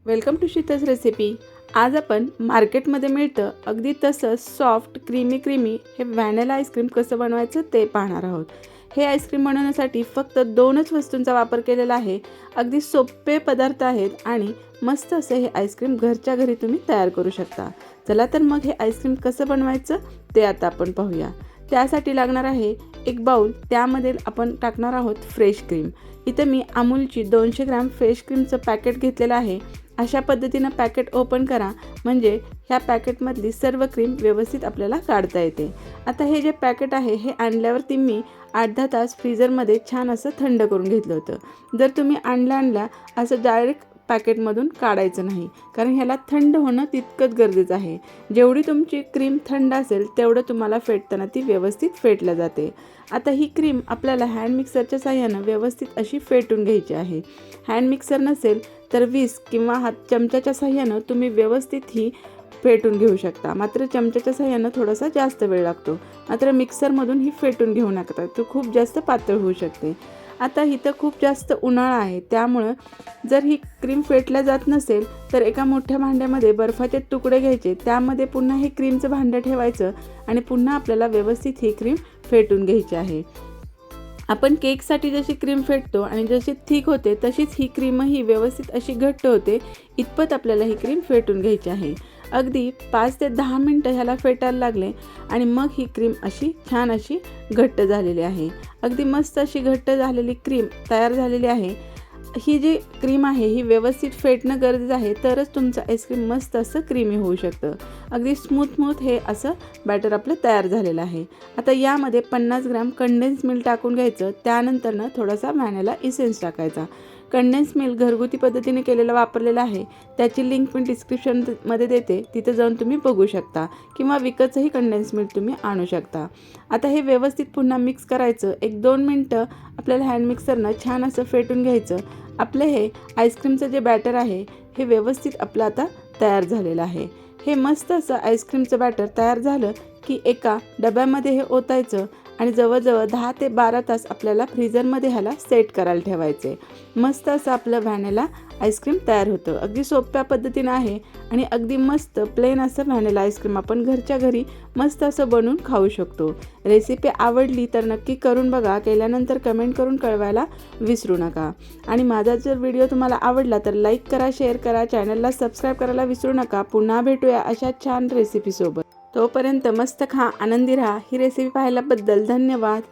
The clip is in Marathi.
Welcome to Sheetal's recipe. आज आपण मार्केटमध्ये मिळतं अगदी तसंच सॉफ्ट क्रीमी हे व्हॅनिला आईस्क्रीम कसं बनवायचं ते पाहणार आहोत। हे आईस्क्रीम बनवण्यासाठी फक्त 2च वस्तूंचा वापर केलेला आहे। अगदी सोपे पदार्थ आहेत आणि मस्त असे हे आईस्क्रीम घरच्या घरी तुम्ही तयार करू शकता। चला तर मग हे आईस्क्रीम कसं बनवायचं ते आता आपण पाहूया। त्यासाठी लागणार आहे एक बाउल, त्यामध्ये आपण टाकणार आहोत फ्रेश क्रीम। इथे मी अमूलची 200 ग्रॅम फ्रेश क्रीमचं पॅकेट घेतलेलं आहे। अशा पद्धतीने पॅकेट ओपन करा, म्हणजे ह्या पॅकेटमधली सर्व क्रीम व्यवस्थित आपल्याला काढता येते। आता हे जे पॅकेट आहे हे आणल्यावरती मी 8-10 तास फ्रीजरमध्ये छान असं थंड करून घेतलं होतं। जर तुम्ही आणल्या असं डायरेक्ट पॅकेटमधून काढायचं नाही, कारण ह्याला थंड होणं तितकंच गरजेचं आहे। जेवढी तुमची क्रीम थंड असेल तेवढं तुम्हाला फेटताना ती व्यवस्थित फेटल्या जाते। आता ही क्रीम आपल्याला हँड मिक्सरच्या साहाय्याने व्यवस्थित अशी फेटून घ्यायची आहे। हँड मिक्सर नसेल तर विस्क किंवा हात चमच्याच्या साहाय्याने तुम्ही व्यवस्थित ही फेटून घेऊ शकता। मात्र चमच्याच्या साहाय्याने थोडासा जास्त वेळ लागतो, मात्र मिक्सरमधून ही फेटून घेऊ नका, तो खूप जास्त पातळ होऊ शकते। आता इथं खूप जास्त उन्हाळा आहे, त्यामुळे जर ही क्रीम फेटल्या जात नसेल तर एका मोठ्या भांड्यामध्ये बर्फाचे तुकडे घ्यायचे, त्यामध्ये पुन्हा हे क्रीमचं भांडं ठेवायचं आणि पुन्हा आपल्याला व्यवस्थित ही क्रीम फेटून घ्यायची आहे। आपण केकसाठी जशी क्रीम फेटतो आणि जशी थिक होते तशीच ही क्रीमही व्यवस्थित अशी घट्ट होते, इतपत आपल्याला ही क्रीम फेटून घ्यायची आहे। अगदी 5 ते 10 मिनिटं ह्याला फेटायला लागले आणि मग ही क्रीम अशी छान अशी घट्ट झालेली आहे। अगदी मस्त अशी घट्ट झालेली क्रीम तयार झालेली आहे। ही जी क्रीम आहे ही व्यवस्थित फेटणं गरजेचं आहे, तरच तुमचं आईस्क्रीम मस्त असं क्रीमी होऊ शकतं। अगदी स्मूथ हे असं बॅटर आपलं तयार झालेलं आहे। आता यामध्ये 50 ग्रॅम कंडेन्स मिल्क टाकून घ्यायचं, त्यानंतर थोडासा व्हॅनिला इसेन्स टाकायचा। कंडेन्स मिल्क घरगुती पद्धतीने केलेला वापरलेला आहे, त्याची लिंक मी डिस्क्रिप्शनमध्ये देते, तिथे जाऊन तुम्ही बघू शकता, किंवा विकतचंही कंडेन्स मिल्क तुम्ही आणू शकता। आता हे व्यवस्थित पुन्हा मिक्स करायचं। 1-2 मिनटं आपल्याला हँड मिक्सरनं छान असं फेटून घ्यायचं। आपलं हे आईस्क्रीमचं जे बॅटर आहे हे व्यवस्थित आपलं आता तयार झालेलं आहे। हे मस्त असं आईस्क्रीमचं बॅटर तयार झालं की एका डब्यामध्ये हे ओतायचं आणि जवळजवळ 10 ते 12 तास आपल्याला फ्रीजरमध्ये ह्याला सेट करायला ठेवायचे। मस्त असं आपलं व्हॅनिला आईस्क्रीम तयार होतं। अगदी सोप्या पद्धतीने आहे आणि अगदी मस्त प्लेन असं व्हॅनिला आईस्क्रीम आपण घरच्या घरी मस्त असं बनवून खाऊ शकतो। रेसिपी आवडली तर नक्की करून बघा, केल्यानंतर कमेंट करून कळवायला विसरू नका। आणि माझा जर व्हिडिओ तुम्हाला आवडला तर लाईक करा, शेअर करा, चॅनलला सबस्क्राईब करायला विसरू नका। पुन्हा भेटूया अशा छान रेसिपीसोबत। तोपर्यंत मस्त खा, आनंदी राहा। ही रेसिपी पाहिल्याबद्दल धन्यवाद।